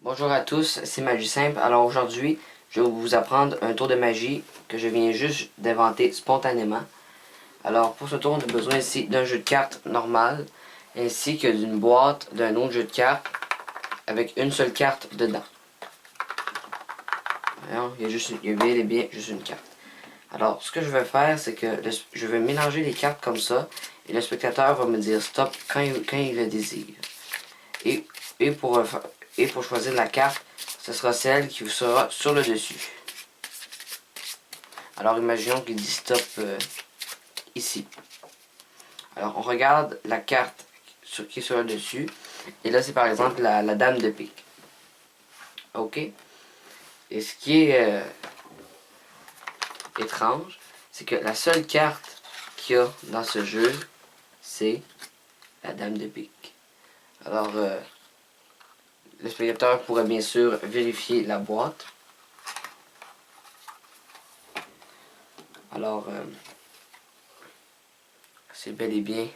Bonjour à tous, c'est Magie Simple. Alors aujourd'hui, je vais vous apprendre un tour de magie que je viens juste d'inventer spontanément. Alors pour ce tour, on a besoin ici d'un jeu de cartes normal, ainsi que d'une boîte d'un autre jeu de cartes avec une seule carte dedans. Voyons, il y a bel et bien juste une carte. Alors ce que je vais faire, c'est que je vais mélanger les cartes comme ça, et le spectateur va me dire stop quand il le désire. Et pour choisir la carte, ce sera celle qui sera sur le dessus. Alors imaginons qu'il dit stop ici. Alors on regarde la carte qui est sur le dessus. Et là c'est par exemple la dame de pique. Ok. Et ce qui est étrange, c'est que la seule carte qu'il y a dans ce jeu, c'est la dame de pique. Alors le spectateur pourrait bien sûr vérifier la boîte. Alors, c'est bel et bien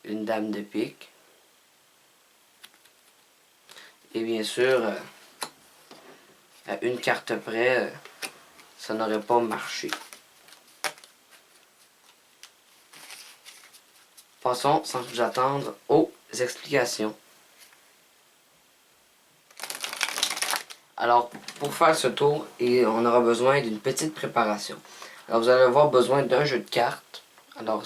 une dame de pique. Et bien sûr, à une carte près, ça n'aurait pas marché. Passons sans plus attendre aux explications. Alors, pour faire ce tour, on aura besoin d'une petite préparation. Alors, vous allez avoir besoin d'un jeu de cartes. Alors,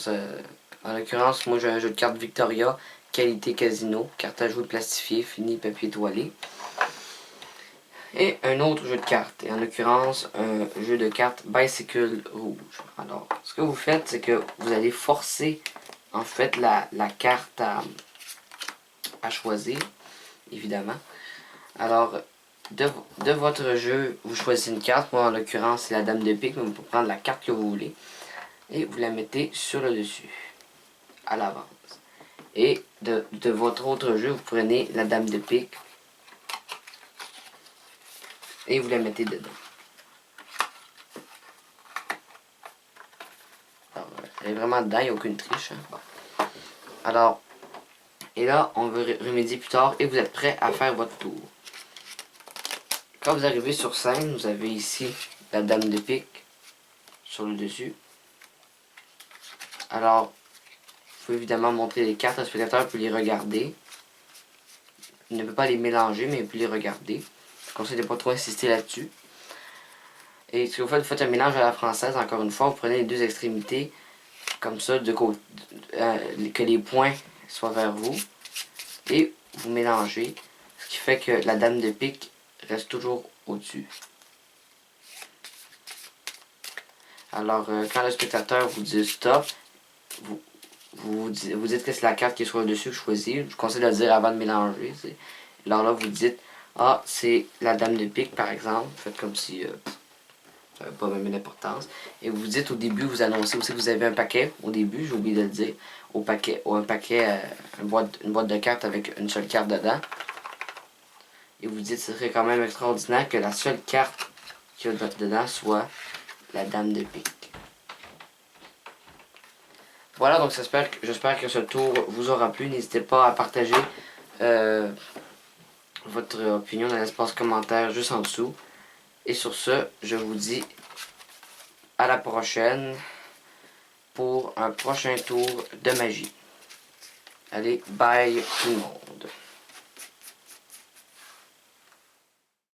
en l'occurrence, moi j'ai un jeu de cartes Victoria, qualité casino, carte à jouer plastifiée, fini papier toilé. Et un autre jeu de cartes, et en l'occurrence, un jeu de cartes Bicycle rouge. Alors, ce que vous faites, c'est que vous allez forcer, en fait, la carte à choisir, évidemment. Alors, de votre jeu, vous choisissez une carte. Moi, en l'occurrence, c'est la dame de pique, mais vous pouvez prendre la carte que vous voulez. Et vous la mettez sur le dessus, à l'avance. Et de votre autre jeu, vous prenez la dame de pique et vous la mettez dedans. Alors, elle est vraiment dedans, il n'y a aucune triche. Hein. Bon. Alors, et là, on veut remédier plus tard et vous êtes prêt à faire votre tour. Quand vous arrivez sur scène, vous avez ici la dame de pique sur le dessus. Alors, il faut évidemment montrer les cartes, le spectateur peut les regarder. Il ne peut pas les mélanger, mais il peut les regarder. Je conseille de ne pas trop insister là-dessus. Et ce que vous faites un mélange à la française, encore une fois, vous prenez les deux extrémités, comme ça, que les points soient vers vous. Et vous mélangez, ce qui fait que la dame de pique reste toujours au-dessus. Alors, quand le spectateur vous dit stop, vous dites que c'est la carte qui est sur le dessus que je choisis. Je conseille de le dire avant de mélanger. Alors là, vous dites, ah, c'est la dame de pique, par exemple. Faites comme si ça n'avait pas même une importance. Et vous dites au début, vous annoncez aussi que vous avez un paquet. Au début, j'ai oublié de le dire. Une boîte de cartes avec une seule carte dedans. Et vous dites, ce serait quand même extraordinaire que la seule carte qu'il y a dedans soit la dame de pique. Voilà, donc j'espère que ce tour vous aura plu. N'hésitez pas à partager votre opinion dans l'espace commentaire juste en dessous. Et sur ce, je vous dis à la prochaine pour un prochain tour de magie. Allez, bye tout le monde.